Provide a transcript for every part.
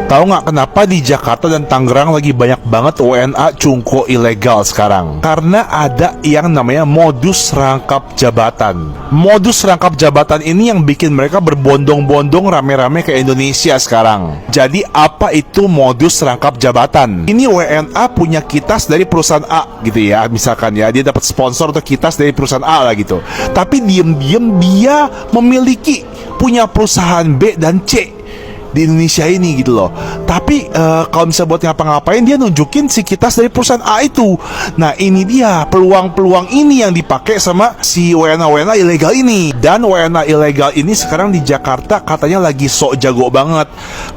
Tahu nggak kenapa di Jakarta dan Tangerang lagi banyak banget WNA cungko ilegal sekarang? Karena ada yang namanya modus rangkap jabatan. Modus rangkap jabatan ini yang bikin mereka berbondong-bondong rame-rame ke Indonesia sekarang. Jadi apa itu modus rangkap jabatan? Ini WNA punya kitas dari perusahaan A gitu ya, misalkan ya, dia dapat sponsor atau kitas dari perusahaan A lah gitu. Tapi diem-diem dia memiliki punya perusahaan B dan C di Indonesia ini gitu loh. Tapi kalau misalnya buat ngapa-ngapain, dia nunjukin si kitas dari perusahaan A itu. Nah ini dia peluang-peluang ini yang dipakai sama si WNA ilegal ini. Dan WNA ilegal ini sekarang di Jakarta katanya lagi sok jago banget,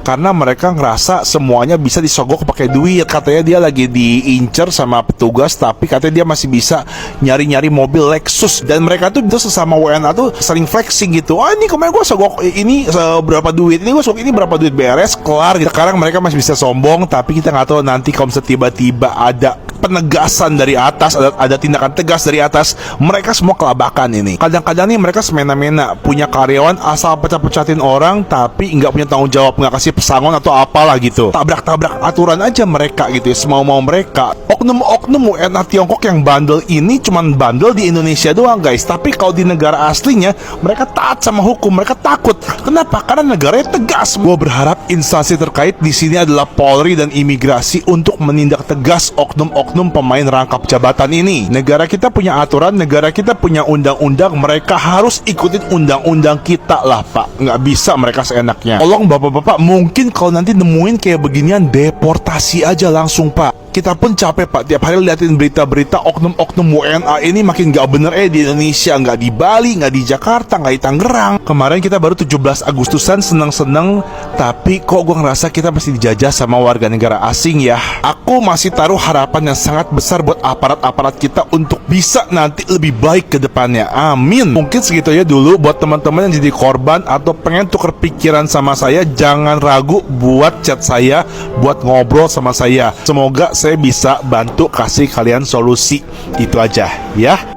karena mereka ngerasa semuanya bisa disogok pakai duit. Katanya dia lagi diincer sama petugas, tapi katanya dia masih bisa nyari-nyari mobil Lexus. Dan mereka tuh sesama WNA tuh sering flexing gitu. Ini kemarin gue sogok ini berapa duit, ini gue sogok ini berapa duit, beres, kelar gitu. Sekarang mereka masih bisa sombong, tapi kita nggak tahu nanti kalau misalnya tiba-tiba ada penegasan dari atas, ada tindakan tegas dari atas, mereka semua kelabakan ini. Kadang-kadang nih mereka semena-mena punya karyawan asal pecah-pecahin orang, tapi nggak punya tanggung jawab, nggak kasih pesangon atau apalah gitu. Tabrak-tabrak aturan aja mereka gitu ya, semau-mau mereka. Oknum-oknum WNA Tiongkok yang bandel ini cuman bandel di Indonesia doang guys, tapi kalau di negara aslinya mereka taat sama hukum, mereka takut. Kenapa? Karena negaranya tegas. Gue berharap instansi terkait di sini adalah Polri dan imigrasi untuk menindak tegas oknum pemain rangkap jabatan ini. Negara kita punya aturan, negara kita punya undang-undang, mereka harus ikutin undang-undang kita lah pak. Nggak bisa mereka seenaknya. Tolong bapak-bapak, mungkin kalau nanti nemuin kayak beginian, deportasi aja langsung pak. Kita pun capek pak, tiap hari liatin berita-berita oknum-oknum WNA ini makin gak bener di Indonesia. Nggak di Bali, nggak di Jakarta, nggak di Tangerang. Kemarin kita baru 17 Agustusan seneng-seneng, tapi kok gue ngerasa kita masih dijajah sama warga negara asing ya. Aku masih taruh harapan yang sangat besar buat aparat-aparat kita untuk bisa nanti lebih baik ke depannya. Amin. Mungkin segitu aja dulu buat teman-teman yang jadi korban atau pengen tuker pikiran sama saya. Jangan ragu buat chat saya, buat ngobrol sama saya. Semoga saya bisa bantu kasih kalian solusi. Itu aja ya.